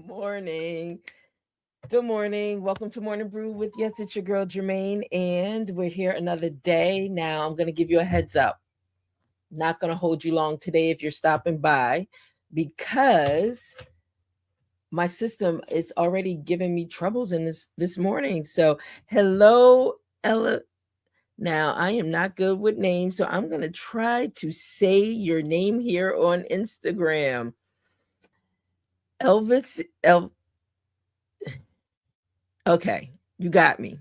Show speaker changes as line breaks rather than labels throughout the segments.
morning. Good morning. Welcome to Morning Brew with, yes, it's your girl Germaine, and we're here another day. Now, I'm going to give you a heads up. Not going to hold you long today if you're stopping by because my system it's already giving me troubles in this morning. So, hello, Ella. Now, I am not good with names, so I'm going to try to say your name here on Instagram. Elvis Okay, you got me.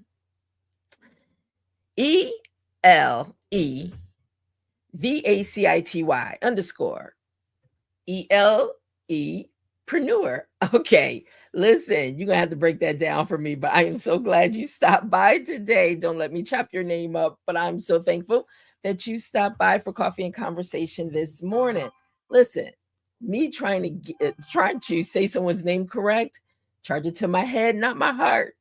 ELEVACITY underscore ELE preneur. Listen, you're gonna have to break that down for me, but I am so glad you stopped by today. Don't let me chop your name up, but I'm so thankful that you stopped by for coffee and conversation this morning. Listen, me trying to say someone's name correct, charge it to my head, not my heart.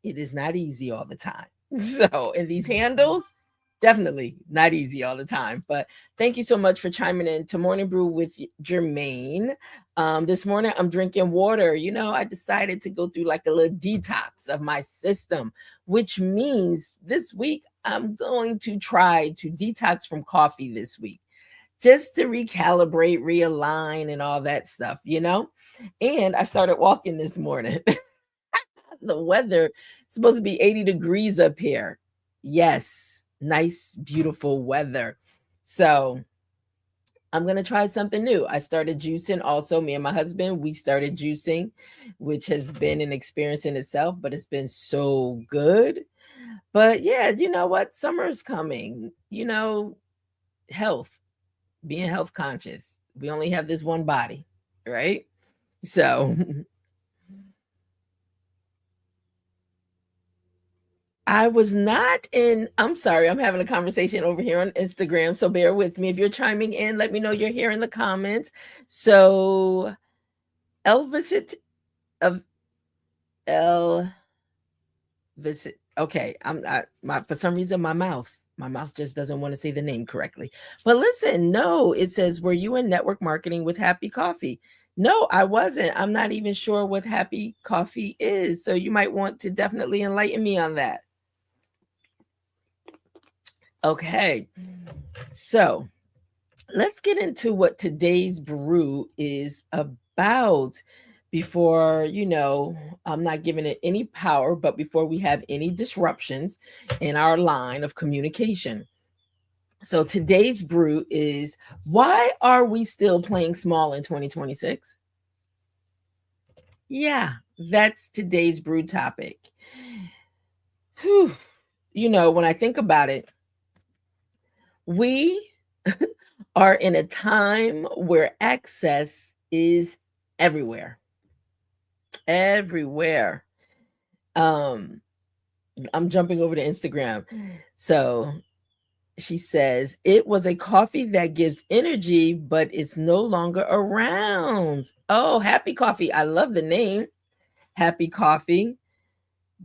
It is not easy all the time. So, and these handles, definitely not easy all the time. But thank you so much for chiming in to Morning Brew with Germaine. This morning, I'm drinking water. I decided to go through like a little detox of my system, which means this week, I'm going to try to detox from coffee this week just to recalibrate, realign, and all that stuff. And I started walking this morning. The weather is supposed to be 80 degrees up here. Yes, nice, beautiful weather. So I'm going to try something new. I started juicing also. Me and my husband, we started juicing, which has been an experience in itself, but it's been so good. But yeah, you know what? Summer is coming. Health, being health conscious. We only have this one body, right? So I was not in. I'm sorry, I'm having a conversation over here on Instagram, so bear with me. If you're chiming in, let me know you're here in the comments. So, Elvis of El Visit. Okay, I'm not for some reason my mouth just doesn't want to say the name correctly. But listen, no, it says, were you in network marketing with Happy Coffee? No, I wasn't. I'm not even sure what Happy Coffee is. So you might want to definitely enlighten me on that. Okay. So let's get into what today's brew is about before, I'm not giving it any power, but before we have any disruptions in our line of communication. So today's brew is, why are we still playing small in 2026? Yeah, that's today's brew topic. Whew. When I think about it, we are in a time where access is everywhere. Everywhere. I'm jumping over to Instagram. So she says, it was a coffee that gives energy, but it's no longer around. Oh, Happy Coffee. I love the name. Happy Coffee.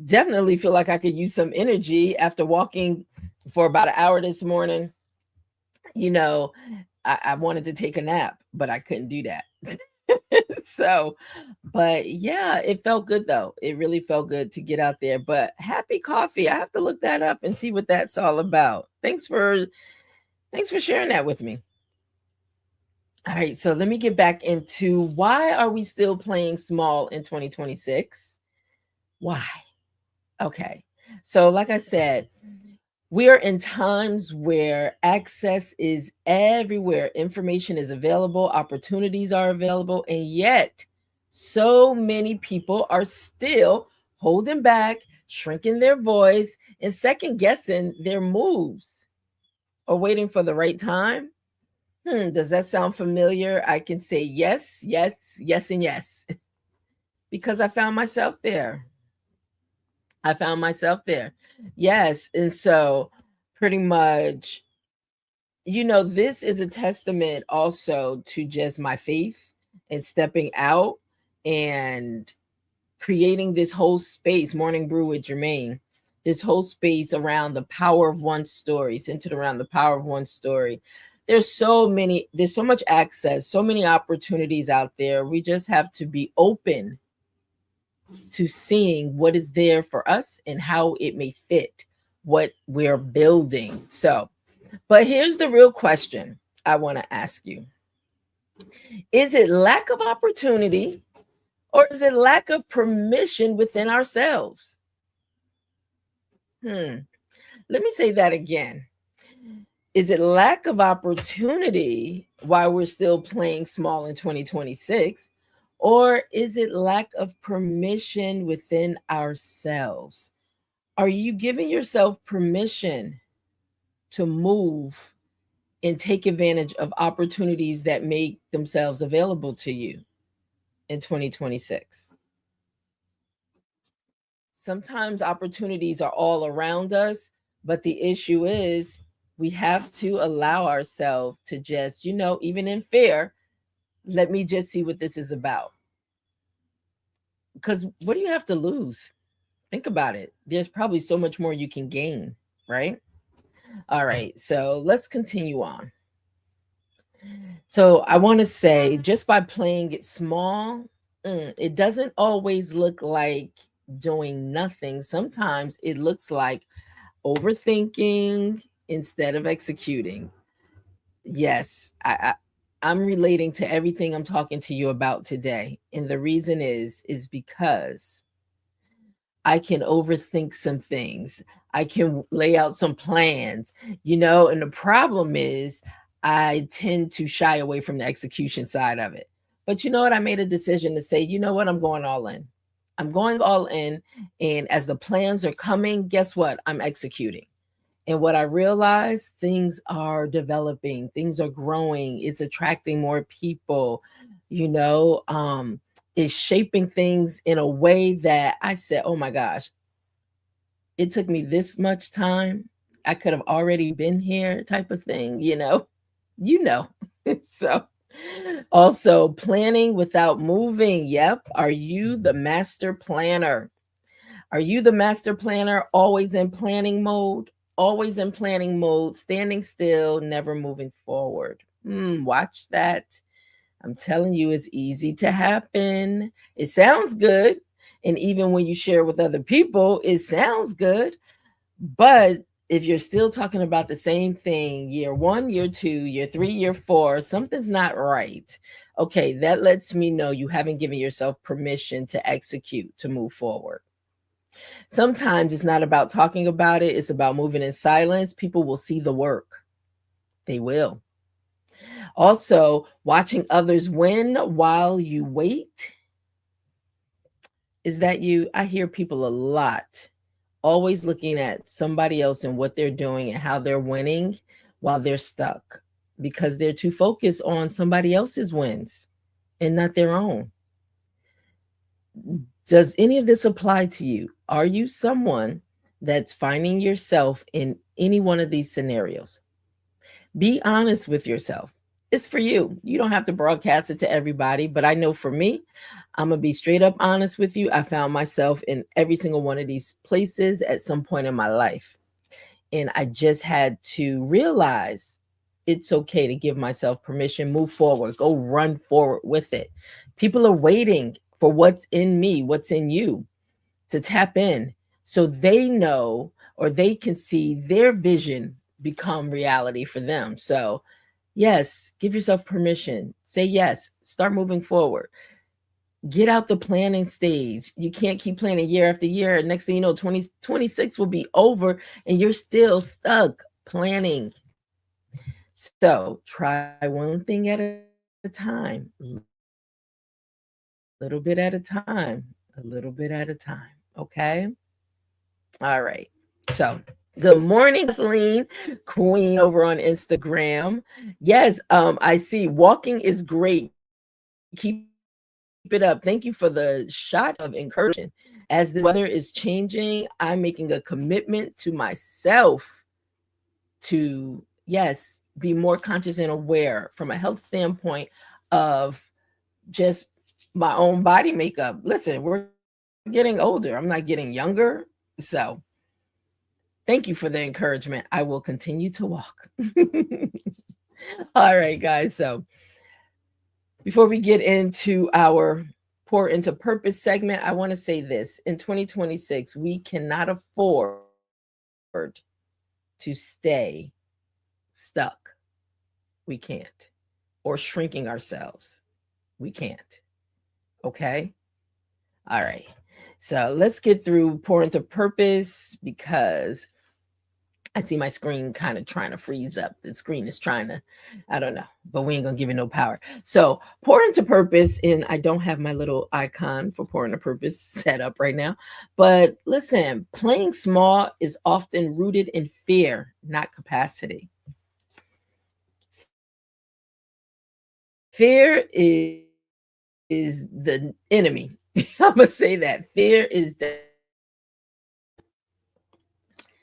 Definitely feel like I could use some energy after walking for about an hour this morning. I wanted to take a nap, but I couldn't do that. So, but yeah, it felt good though. It really felt good to get out there. But Happy Coffee, I have to look that up and see what that's all about. Thanks for sharing that with me. All right, so let me get back into, why are we still playing small in 2026? Why? Okay. So like I said, we are in times where access is everywhere. Information is available, opportunities are available, and yet so many people are still holding back, shrinking their voice, and second guessing their moves or waiting for the right time. Does that sound familiar? I can say yes, yes, yes, and yes, because I found myself there. Yes. And so pretty much, this is a testament also to just my faith and stepping out and creating this whole space, Morning Brew with Germaine, this whole space around the power of one story, centered around the power of one story. there's so much access, so many opportunities out there. We just have to be open to seeing what is there for us and how it may fit what we're building. So, but here's the real question I want to ask you. Is it lack of opportunity, or is it lack of permission within ourselves? Let me say that again. Is it lack of opportunity while we're still playing small in 2026? Or is it lack of permission within ourselves? Are you giving yourself permission to move and take advantage of opportunities that make themselves available to you in 2026? Sometimes opportunities are all around us, but the issue is we have to allow ourselves to just, even in fear, let me just see what this is about. Because what do you have to lose? Think about it. There's probably so much more you can gain, right? All right, so let's continue on. So I want to say, just by playing it small, it doesn't always look like doing nothing. Sometimes it looks like overthinking instead of executing. Yes, I'm relating to everything I'm talking to you about today. And the reason is because I can overthink some things. I can lay out some plans, and the problem is I tend to shy away from the execution side of it. But you know what? I made a decision to say, you know what? I'm going all in. I'm going all in. And as the plans are coming, guess what? I'm executing. And what I realized, things are developing, things are growing, it's attracting more people, you know, it's shaping things in a way that I said, oh my gosh, it took me this much time. I could have already been here, type of thing, you know. So also planning without moving. Yep. Are you the master planner? Are you the master planner, always in planning mode? Always in planning mode, standing still, never moving forward. Watch that. I'm telling you, it's easy to happen. It sounds good. And even when you share with other people, it sounds good. But if you're still talking about the same thing, year 1, year 2, year 3, year 4, something's not right. Okay, that lets me know you haven't given yourself permission to execute, to move forward. Sometimes it's not about talking about it, it's about moving in silence. People will see the work. They will. Also, watching others win while you wait. Is that you? I hear people a lot always looking at somebody else and what they're doing and how they're winning while they're stuck because they're too focused on somebody else's wins and not their own. Does any of this apply to you? Are you someone that's finding yourself in any one of these scenarios? Be honest with yourself. It's for you. You don't have to broadcast it to everybody, but I know for me, I'm going to be straight up honest with you. I found myself in every single one of these places at some point in my life. And I just had to realize it's okay to give myself permission, move forward, go run forward with it. People are waiting for what's in me, what's in you, to tap in so they know or they can see their vision become reality for them. So, yes, give yourself permission. Say yes, start moving forward. Get out the planning stage. You can't keep planning year after year. Next thing you know, 2026 will be over and you're still stuck planning. So try one thing at a time, a little bit at a time, a little bit at a time. Okay. All right. So good morning, Kathleen, Queen over on Instagram. Yes, I see. Walking is great. Keep it up. Thank you for the shot of encouragement. As the weather is changing, I'm making a commitment to myself to, yes, be more conscious and aware from a health standpoint of just my own body makeup. Listen, we're getting older. I'm not getting younger. So thank you for the encouragement. I will continue to walk. All right, guys. So before we get into our pour into purpose segment, I want to say this. In 2026, we cannot afford to stay stuck. We can't. Or shrinking ourselves. We can't. Okay? All right. So let's get through pour into purpose because I see my screen kind of trying to freeze up. The screen is trying to, I don't know, but we ain't gonna give it no power. So pour into purpose, and I don't have my little icon for pour into purpose set up right now. But listen, playing small is often rooted in fear, not capacity. Fear is the enemy. I'm gonna say that. Fear is the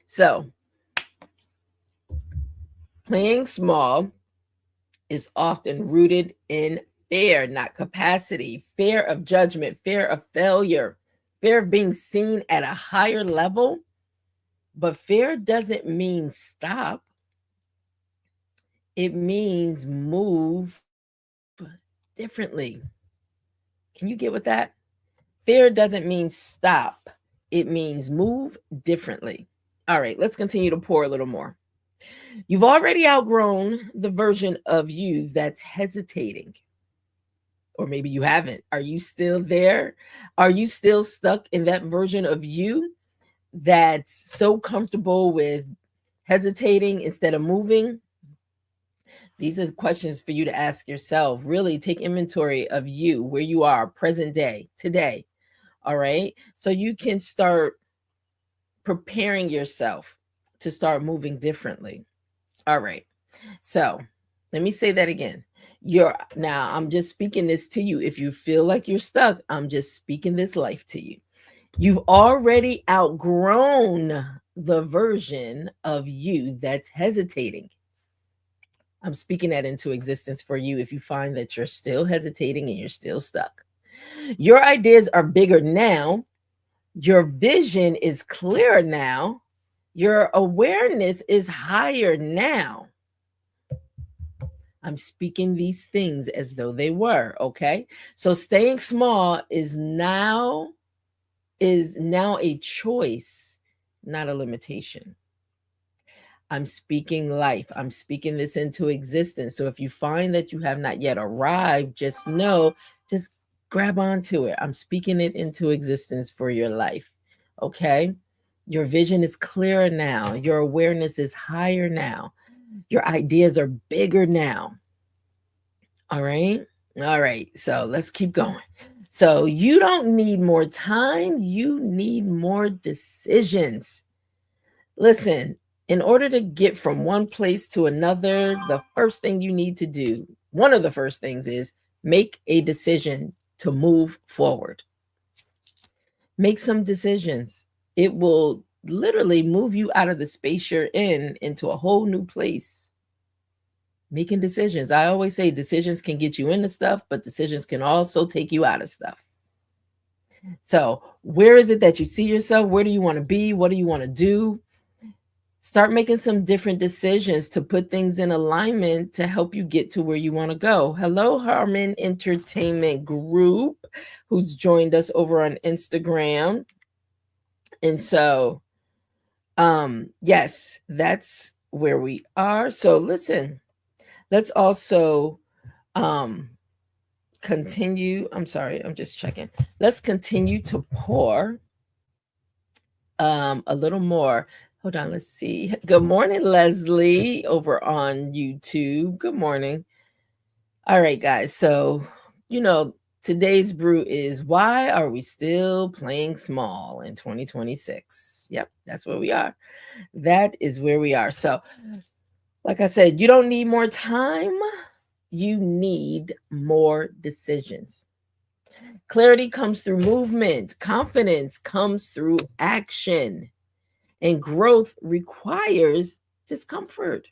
so playing small is often rooted in fear, not capacity, fear of judgment, fear of failure, fear of being seen at a higher level. But fear doesn't mean stop, it means move differently. Can you get with that? Fear doesn't mean stop, it means move differently. All right, let's continue to pour a little more. You've already outgrown the version of you that's hesitating. Or maybe you haven't. Are you still there? Are you still stuck in that version of you that's so comfortable with hesitating instead of moving? These are questions for you to ask yourself. Really take inventory of you, where you are, present day, today. All right. So you can start preparing yourself to start moving differently. All right. So let me say that again. I'm just speaking this to you. If you feel like you're stuck, I'm just speaking this life to you. You've already outgrown the version of you that's hesitating. I'm speaking that into existence for you if you find that you're still hesitating and you're still stuck. Your ideas are bigger now. Your vision is clearer now. Your awareness is higher now. I'm speaking these things as though they were, okay? So staying small is now a choice, not a limitation. I'm speaking life. I'm speaking this into existence. So if you find that you have not yet arrived, just know, just grab onto it. I'm speaking it into existence for your life. Okay? Your vision is clearer now. Your awareness is higher now. Your ideas are bigger now. All right. All right. So let's keep going. So you don't need more time. You need more decisions. Listen, in order to get from one place to another, the first thing you need to do, one of the first things is make a decision to move forward. Make some decisions. It will literally move you out of the space you're in into a whole new place. Making decisions. I always say decisions can get you into stuff, but decisions can also take you out of stuff. So, where is it that you see yourself? Where do you want to be? What do you want to do? Start making some different decisions to put things in alignment to help you get to where you want to go. Hello, Harmon Entertainment Group, who's joined us over on Instagram. And so, yes, that's where we are. So, listen, let's also continue. I'm sorry, I'm just checking. Let's continue to pour a little more. Hold on, let's see. Good morning, Leslie, over on YouTube. Good morning. All right, guys. So, today's brew is why are we still playing small in 2026? Yep, that's where we are. That is where we are. So, like I said, you don't need more time. You need more decisions. Clarity comes through movement. Confidence comes through action. And growth requires discomfort.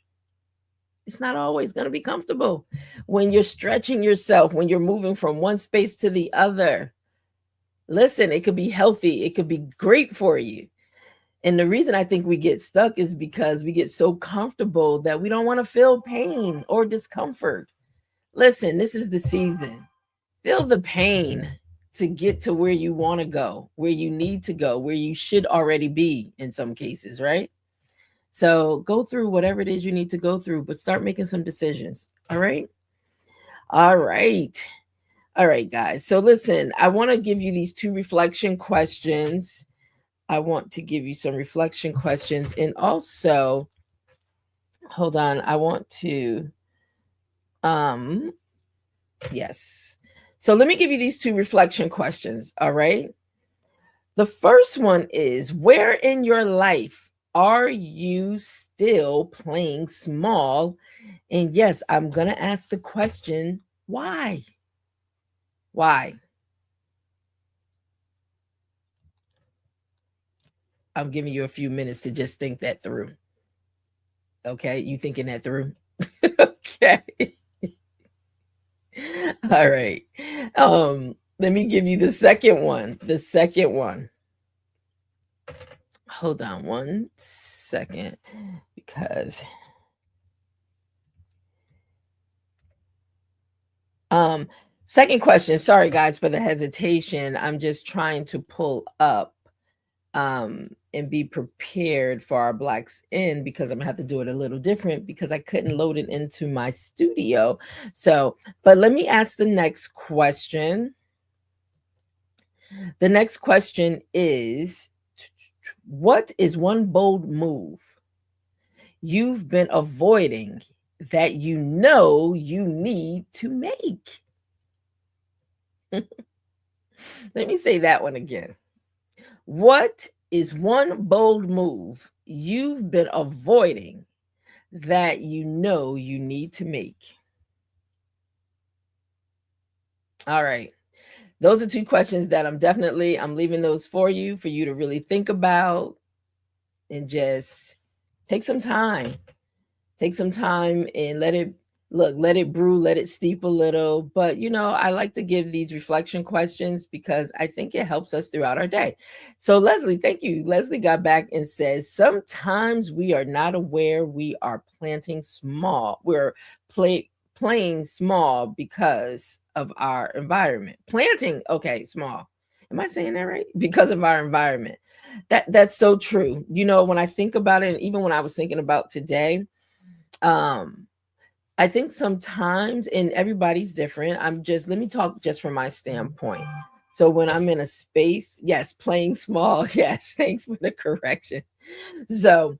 It's not always going to be comfortable. When you're stretching yourself, when you're moving from one space to the other, listen, it could be healthy. It could be great for you. And the reason I think we get stuck is because we get so comfortable that we don't want to feel pain or discomfort. Listen, this is the season. Feel the pain to get to where you want to go, where you need to go, where you should already be in some cases, right? So go through whatever it is you need to go through, but start making some decisions. All right. All right. All right, guys. So listen, I want to give you these two reflection questions. I want to give you some reflection questions. And also, hold on, I want to yes. So let me give you these two reflection questions, all right? The first one is, where in your life are you still playing small? And yes, I'm going to ask the question, why? Why? I'm giving you a few minutes to just think that through. Okay, you thinking that through? Okay. All right. Let me give you the second one. The second one. Hold on one second, because second question. Sorry guys for the hesitation. I'm just trying to pull up and be prepared for our Blacks In, because I'm gonna have to do it a little different because I couldn't load it into my studio. So, but let me ask the next question. The next question is, what is one bold move you've been avoiding that you know you need to make? Let me say that one again. What is one bold move you've been avoiding that you know you need to make? All right. Those are two questions that I'm leaving those for you to really think about and just take some time. Take some time and let it brew, let it steep a little. But I like to give these reflection questions because I think it helps us throughout our day. So Leslie, thank you. Leslie got back and says, sometimes we are not aware we are planting small. We're playing small because of our environment. Planting, okay, small. Am I saying that right? Because of our environment. That's so true. When I think about it, and even when I was thinking about today, um I think sometimes, and everybody's different, let me talk just from my standpoint. So when I'm in a space, yes, playing small, yes, thanks for the correction. So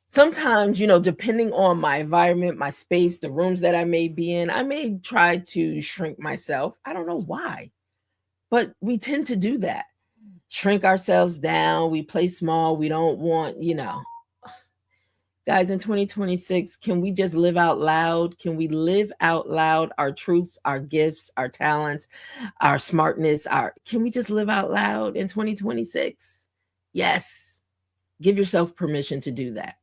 sometimes, depending on my environment, my space, the rooms that I may be in, I may try to shrink myself. I don't know why, but we tend to do that. Shrink ourselves down, we play small, we don't want, guys, in 2026, can we just live out loud? Can we live out loud our truths, our gifts, our talents, our smartness? Can we just live out loud in 2026? Yes. Give yourself permission to do that.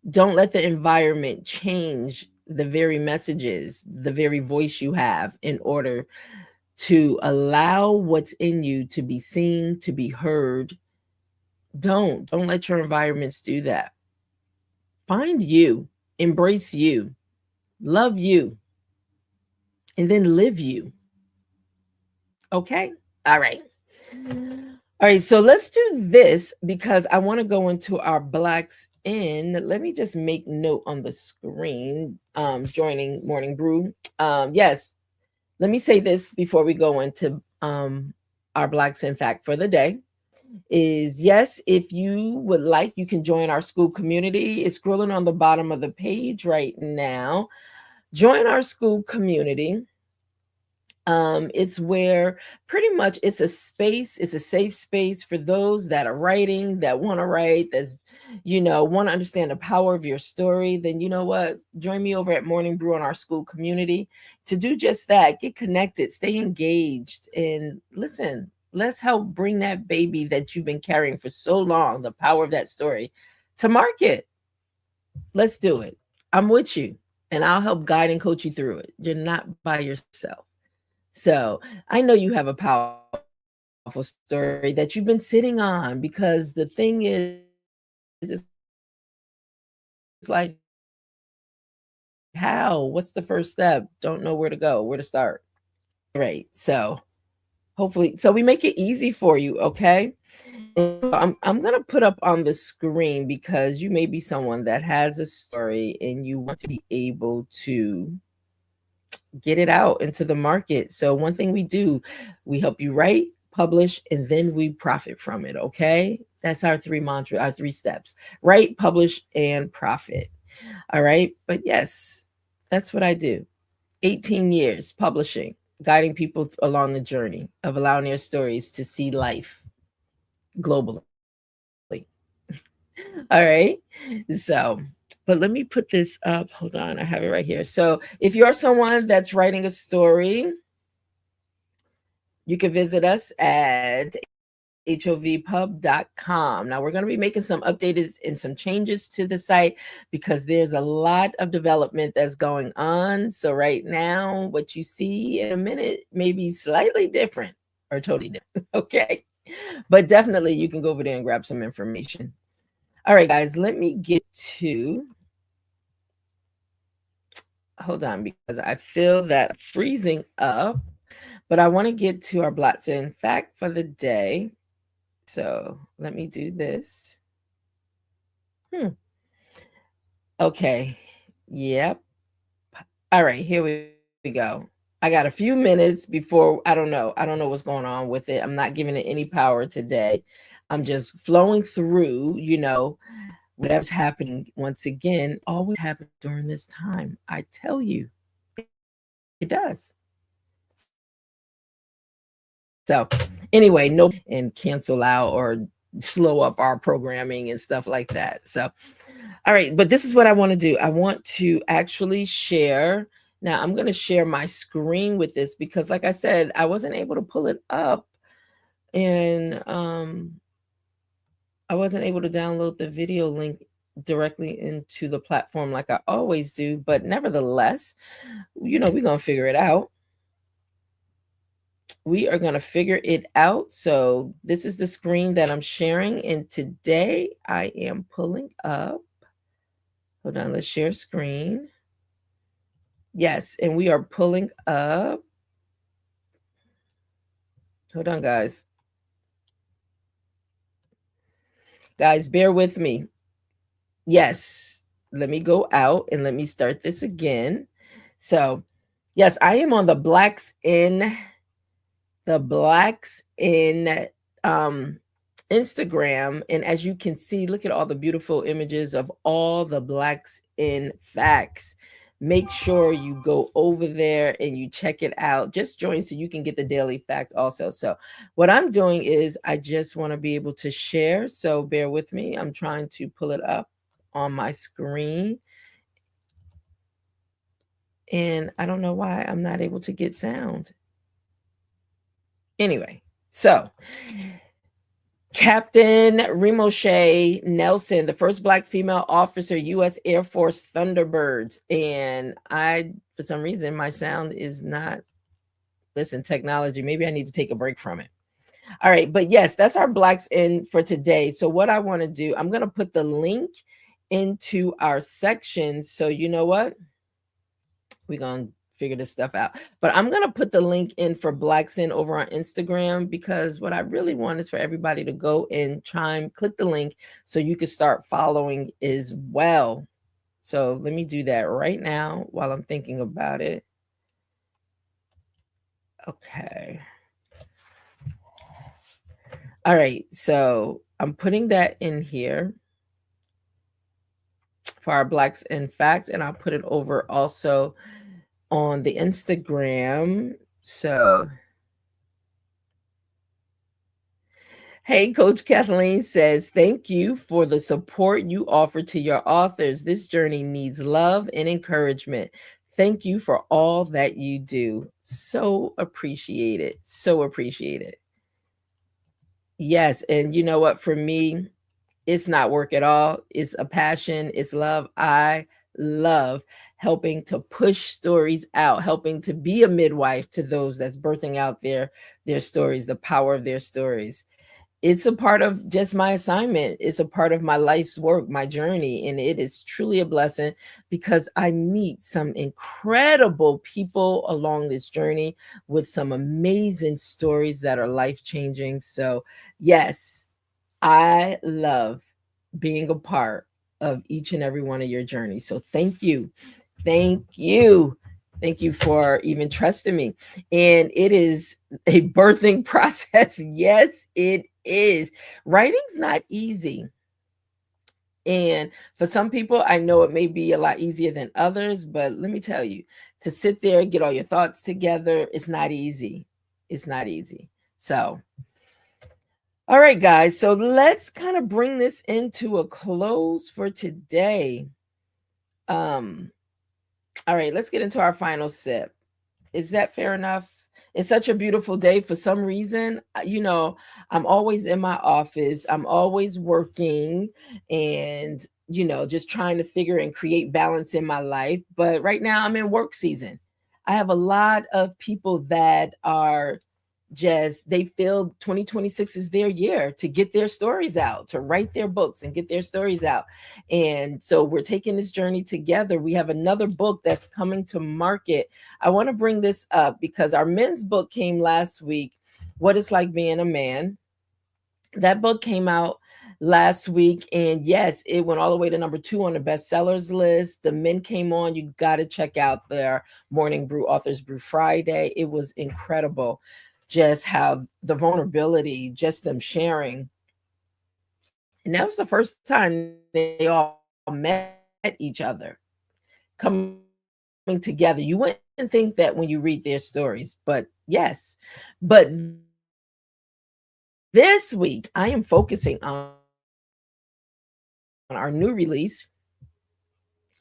Don't let the environment change the very messages, the very voice you have, in order to allow what's in you to be seen, to be heard. Don't let your environments do that. Find you, embrace you, love you, and then live you. Okay? All right. All right, so let's do this because I want to go into our Blacks In. Let me just make note on the screen. Joining Morning Brew. Yes, let me say this before we go into our Blacks In fact for the day. Is yes, if you would like, you can join our school community. It's scrolling on the bottom of the page right now. Join our school community. It's where pretty much it's a safe space for those that are writing, that want to write, that's want to understand the power of your story. Then you know what, join me over at Morning Brew on our school community to do just that. Get connected, stay engaged, and listen, let's help bring that baby that you've been carrying for so long, the power of that story, to market. Let's do it. I'm with you, and I'll help guide and coach you through it. You're not by yourself. So I know you have a powerful powerful story that you've been sitting on, because the thing is, it's like, how? What's the first step? Don't know where to go, where to start. Right. So hopefully, so we make it easy for you, okay? And so I'm gonna put up on the screen, because you may be someone that has a story and you want to be able to get it out into the market. So one thing we do, we help you write, publish, and then we profit from it. Okay. That's our three mantra, our three steps: write, publish, and profit. All right. But yes, that's what I do. 18 years publishing, guiding people along the journey of allowing their stories to see life globally. All right. So, but let me put this up. Hold on. I have it right here. So, if you're someone that's writing a story, you can visit us at hovpub.com. Now, we're going to be making some updates and some changes to the site, because there's a lot of development that's going on. So, right now, what you see in a minute may be slightly different or totally different. Okay. But definitely, you can go over there and grab some information. All right, guys, let me get to, hold on, because I feel that freezing up, but I want to get to our Blots in fact for the day. So let me do this. Okay. Yep. All right, here we go. I got a few minutes before, I don't know. I don't know what's going on with it. I'm not giving it any power today. I'm just flowing through, whatever's happening. Once again, always happens during this time. I tell you, it does. So anyway, no, and cancel out or slow up our programming and stuff like that. So, all right, but this is what I want to do. I want to actually share. Now I'm going to share my screen with this, because like I said, I wasn't able to pull it up, and I wasn't able to download the video link directly into the platform like I always do. But nevertheless, we're going to figure it out. We are going to figure it out. So this is the screen that I'm sharing. And today I am pulling up. Hold on, let's share screen. Yes, and we are pulling up. Hold on, guys. Guys, bear with me. Yes, let me go out and let me start this again. So, yes, I am on the Blacks in Instagram, and as you can see, look at all the beautiful images of all the Blacks in Facts. Make sure you go over there and you check it out. Just join so you can get the daily fact also. So what I'm doing is I just want to be able to share, so bear with me. I'm trying to pull it up on my screen, and I don't know why I'm not able to get sound. Anyway, so Captain Rimoshe Nelson, the first Black female officer, U.S. Air Force Thunderbirds. And for some reason, my sound is not, listen, technology, maybe I need to take a break from it. All right, but yes, that's our Blacks in for today. So what I want to do, I'm going to put the link into our section. So you know what? We're going to figure this stuff out. But I'm going to put the link in for Blacks in over on Instagram, because what I really want is for everybody to go and click the link so you can start following as well. So let me do that right now while I'm thinking about it. Okay. All right. So I'm putting that in here for our Blacks in Fact, and I'll put it over also on the Instagram. So hey, Coach Kathleen says, thank you for the support you offer to your authors. This journey needs love and encouragement. Thank you for all that you do. So appreciate it. So appreciate it. Yes. And you know what? For me, it's not work at all. It's a passion. It's love. I love helping to push stories out, helping to be a midwife to those that's birthing out their stories, the power of their stories. It's a part of just my assignment. It's a part of my life's work, my journey. And it is truly a blessing because I meet some incredible people along this journey with some amazing stories that are life changing. So, yes, I love being a part of each and every one of your journeys. So, thank you. Thank you. Thank you for even trusting me. And it is a birthing process. Yes, it is. Writing's not easy. And for some people, I know it may be a lot easier than others, but let me tell you, to sit there, get all your thoughts together, it's not easy. It's not easy. So, all right, guys. So let's kind of bring this into a close for today. All right, let's get into our final sip. Is that fair enough? It's such a beautiful day. For some reason, I'm always in my office. I'm always working and, just trying to figure and create balance in my life. But right now I'm in work season. I have a lot of people that are just, they feel 2026 is their year to get their stories out, to write their books and get their stories out. And so we're taking this journey together. We have another book that's coming to market. I want to bring this up because our men's book came last week, What It's Like Being a Man. That book came out last week, and yes, it went all the way to number 2 on the bestsellers list. The men came on. You got to check out their Morning Brew Authors Brew Friday. It was incredible, just how the vulnerability, just them sharing. And that was the first time they all met each other, coming together. You wouldn't think that when you read their stories, but yes. But this week, I am focusing on our new release.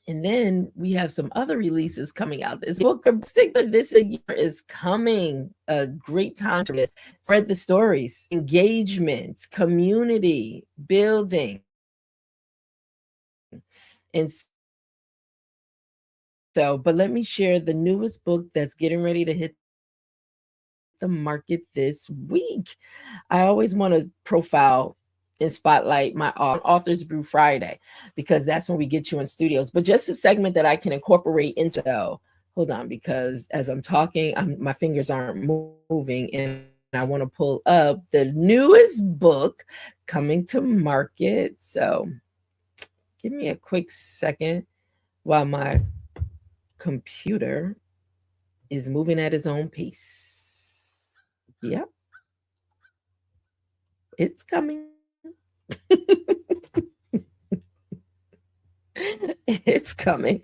And then we have some other releases coming out. This book in particular this year is coming. A great time for this. Spread the stories, engagement, community, building. And so, but let me share the newest book that's getting ready to hit the market this week. I always want to profile and spotlight my Authors Brew Friday because that's when we get you in studios. But just a segment that I can incorporate into. Oh, hold on, because as I'm talking, my fingers aren't moving, and I want to pull up the newest book coming to market. So give me a quick second while my computer is moving at its own pace. Yep, it's coming. It's coming.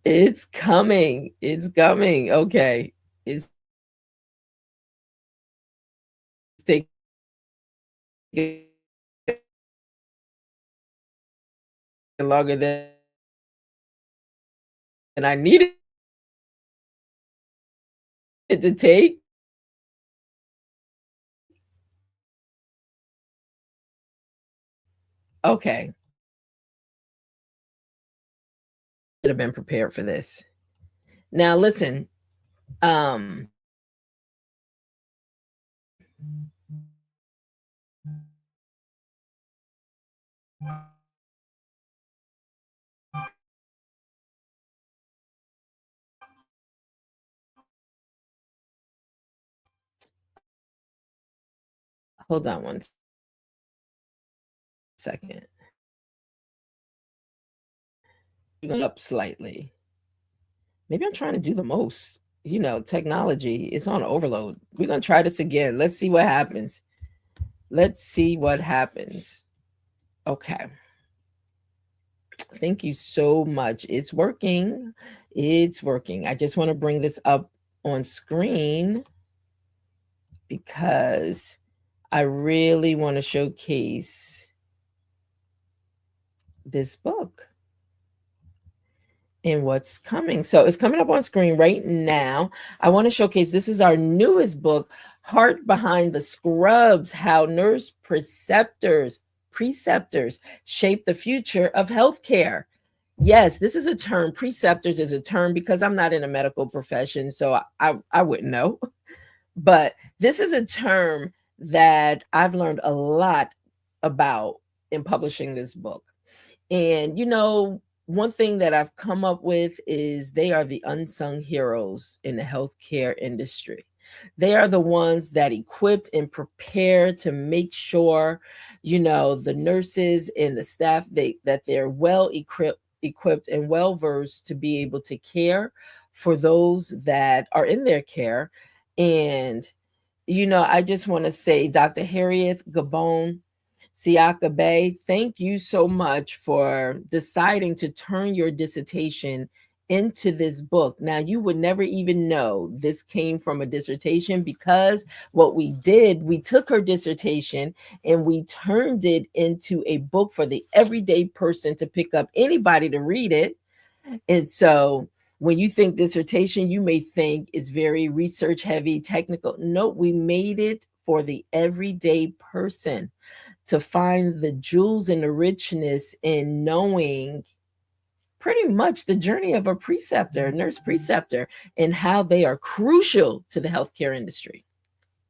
It's coming. It's coming. Okay. It's taking longer than I needed it to take. Okay. Should have been prepared for this. Now listen, um hold on one second. Up slightly. Maybe I'm trying to do the most. Technology is on overload. We're going to try this again. Let's see what happens. Let's see what happens. Okay. Thank you so much. It's working. It's working. I just want to bring this up on screen because I really want to showcase this book and what's coming. So it's coming up on screen right now. I want to showcase, this is our newest book, Heart Behind the Scrubs: How Nurse Preceptors Shape the Future of Healthcare. Yes, this is a term. Preceptors is a term because I'm not in a medical profession, so I wouldn't know. But this is a term that I've learned a lot about in publishing this book. And, one thing that I've come up with is they are the unsung heroes in the healthcare industry. They are the ones that equipped and prepare to make sure, the nurses and the staff that they're well equipped and well versed to be able to care for those that are in their care. And I just want to say, Dr. Harriet Gabon Siaka Bay, thank you so much for deciding to turn your dissertation into this book. Now, you would never even know this came from a dissertation, because what we did, we took her dissertation and we turned it into a book for the everyday person to pick up, anybody to read it. And so when you think dissertation, you may think it's very research heavy, technical. No, we made it for the everyday person to find the jewels and the richness in knowing pretty much the journey of a preceptor, nurse preceptor, and how they are crucial to the healthcare industry.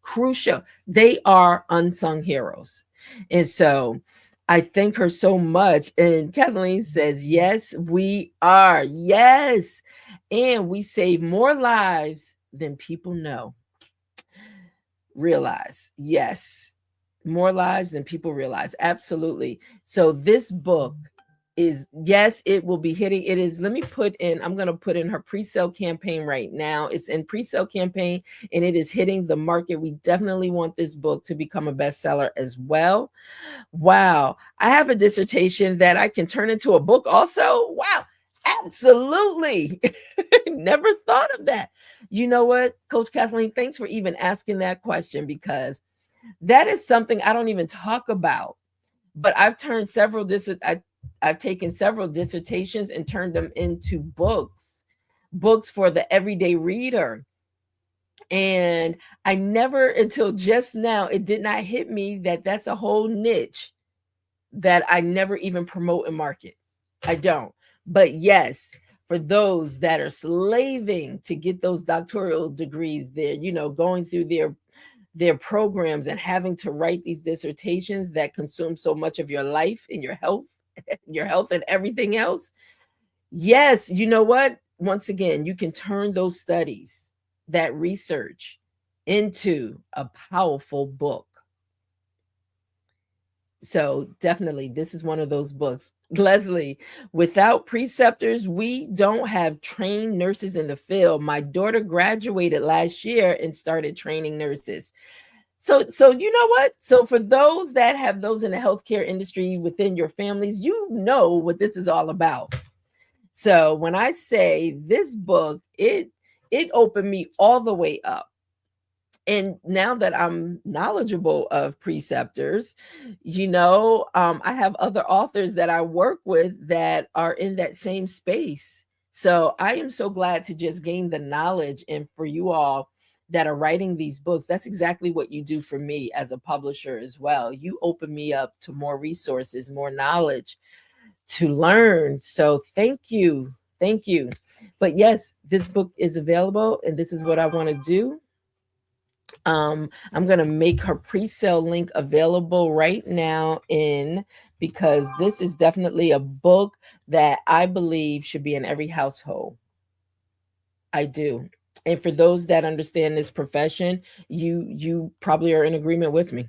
Crucial. They are unsung heroes. And so I thank her so much. And Kathleen says, yes, we are. Yes. And we save more lives than people know. Realize. Yes. More lives than people realize. Absolutely. So this book is, yes, it will be hitting. It is, let me put in, I'm going to put in her pre-sale campaign right now. It's in pre-sale campaign and it is hitting the market. We definitely want this book to become a bestseller as well. Wow. I have a dissertation that I can turn into a book also. Wow. Absolutely. Never thought of that. You know what, Coach Kathleen, thanks for even asking that question, because that is something I don't even talk about. But I've turned I've taken several dissertations and turned them into books for the everyday reader. And I never, until just now, it did not hit me that that's a whole niche that I never even promote and market. I don't. But yes, for those that are slaving to get those doctoral degrees, they're, going through their programs and having to write these dissertations that consume so much of your life and your health and everything else. Yes, you know what? Once again, you can turn those studies, that research, into a powerful book. So definitely, this is one of those books. Leslie, without preceptors, we don't have trained nurses in the field. My daughter graduated last year and started training nurses. So you know what? So for those that have those in the healthcare industry within your families, you know what this is all about. So when I say this book, it opened me all the way up. And now that I'm knowledgeable of preceptors, I have other authors that I work with that are in that same space. So I am so glad to just gain the knowledge. And for you all that are writing these books, that's exactly what you do for me as a publisher as well. You open me up to more resources, more knowledge to learn. So thank you. Thank you. But yes, this book is available, and this is what I want to do. I'm going to make her pre-sale link available right now, because this is definitely a book that I believe should be in every household. I do. And for those that understand this profession, you probably are in agreement with me.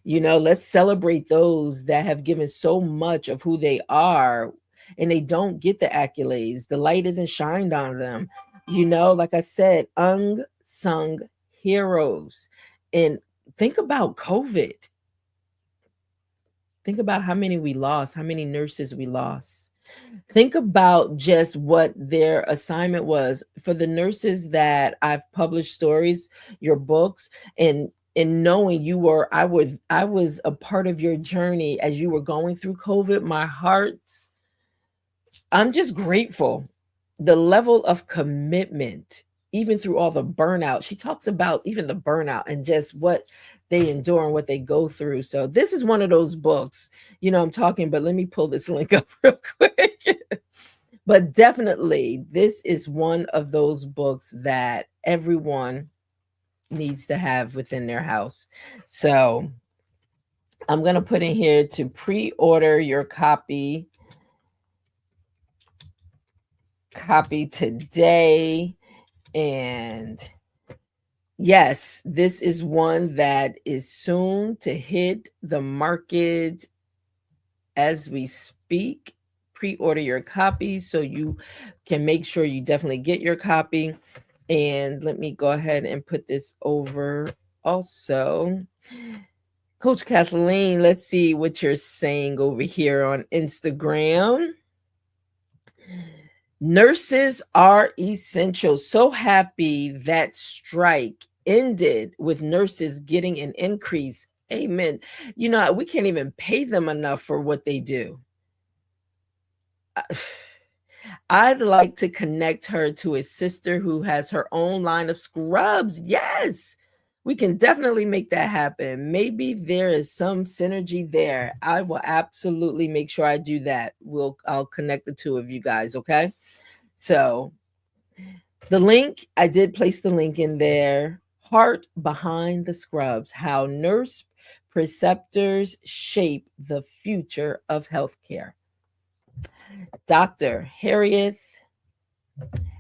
Let's celebrate those that have given so much of who they are, and they don't get the accolades. The light isn't shined on them. Like I said, unsung heroes. And think about COVID. Think about how many we lost, how many nurses we lost. Think about just what their assignment was. For the nurses that I've published stories, your books, and knowing I was a part of your journey as you were going through COVID. I'm just grateful. The level of commitment even through all the burnout. She talks about even the burnout and just what they endure and what they go through. So this is one of those books, I'm talking, but let me pull this link up real quick. But definitely, this is one of those books that everyone needs to have within their house. So I'm going to put in here to pre-order your copy today. And yes, this is one that is soon to hit the market as we speak. Pre-order your copy so you can make sure you definitely get your copy. And let me go ahead and put this over also. Coach Kathleen, let's see what you're saying over here on Instagram. Nurses are essential. So happy that strike ended with nurses getting an increase. Amen. We can't even pay them enough for what they do. I'd like to connect her to a sister who has her own line of scrubs. Yes, we can definitely make that happen. Maybe there is some synergy there. I will absolutely make sure I do that. I'll connect the two of you guys, okay? So the link, I did place the link in there. Heart Behind the Scrubs: How Nurse Preceptors Shape the Future of Healthcare. Dr. Harriet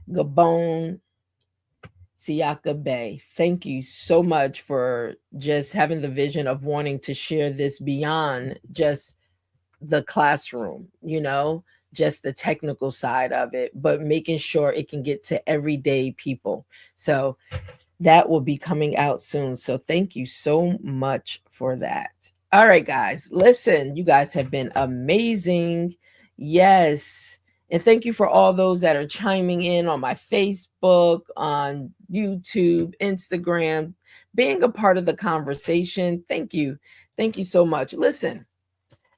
Gabon Siaka Bay, thank you so much for just having the vision of wanting to share this beyond just the classroom, just the technical side of it, but making sure it can get to everyday people. So that will be coming out soon. So thank you so much for that. All right, guys, listen, you guys have been amazing. Yes. And thank you for all those that are chiming in on my Facebook, on YouTube, Instagram, being a part of the conversation. Thank you. Thank you so much. Listen,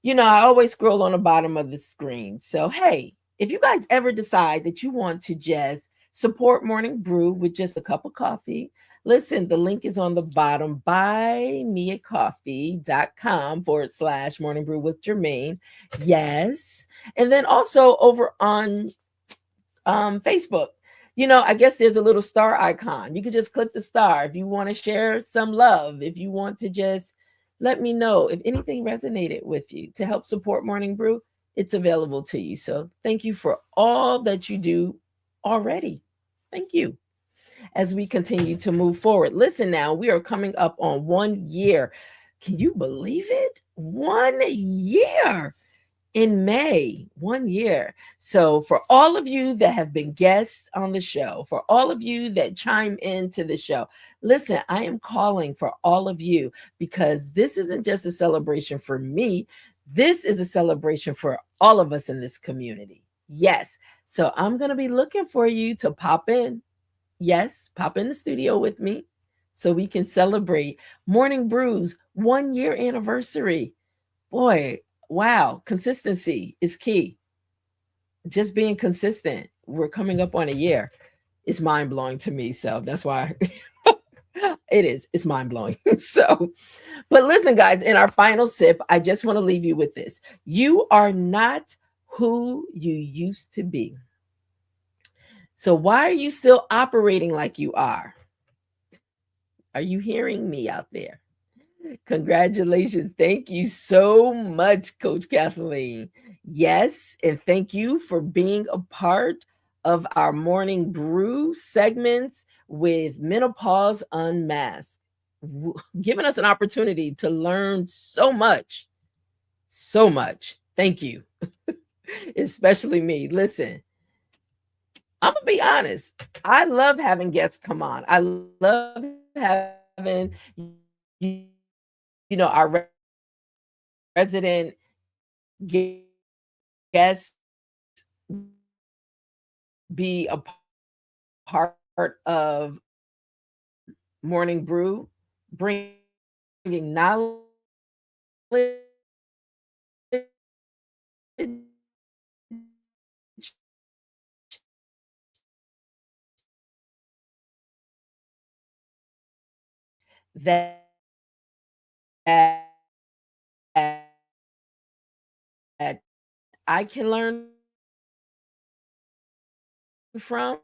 I always scroll on the bottom of the screen. So, hey, if you guys ever decide that you want to just support Morning Brew with just a cup of coffee, listen, the link is on the bottom. buymeacoffee.com/Morning Brew with Germaine. Yes. And then also over on Facebook, I guess there's a little star icon. You can just click the star if you want to share some love, if you want to just let me know if anything resonated with you to help support Morning Brew. It's available to you. So thank you for all that you do already. Thank you. As we continue to move forward, listen, now we are coming up on 1 year. Can you believe it? 1 year in May, 1 year. So, for all of you that have been guests on the show, for all of you that chime into the show, listen, I am calling for all of you because this isn't just a celebration for me. This is a celebration for all of us in this community. Yes. So, I'm going to be looking for you to pop in. Yes, pop in the studio with me so we can celebrate Morning Brew's 1 year anniversary. Boy, wow, consistency is key. Just being consistent. We're coming up on a year. It's mind blowing to me. So that's why it is. It's mind blowing. So, but listen, guys, in our final sip, I just want to leave you with this. You are not who you used to be. So, why are you still operating like you are? Are you hearing me out there? Congratulations. Thank you so much, Coach Kathleen. Yes, and thank you for being a part of our Morning Brew segments with Menopause Unmasked, giving us an opportunity to learn so much. So much. Thank you. Especially me. Listen, I'm going to be honest. I love having guests come on. I love having, our resident guests be a part of Morning Brew, bringing knowledge that that I can learn from.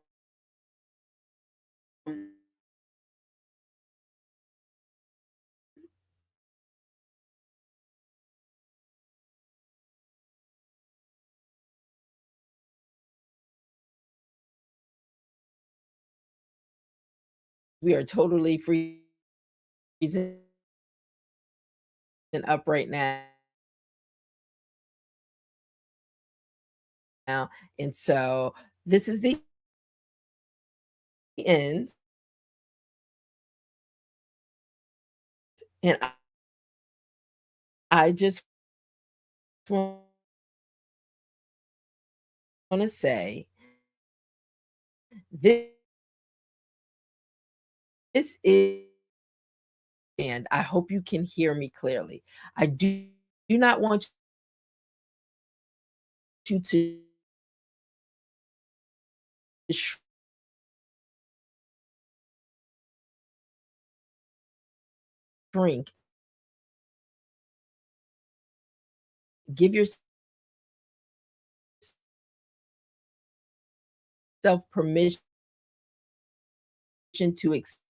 We are totally freezing up right now, and so this is the end, and I just wanna say this is, and I hope you can hear me clearly. I do not want you to shrink. Give yourself permission to expand.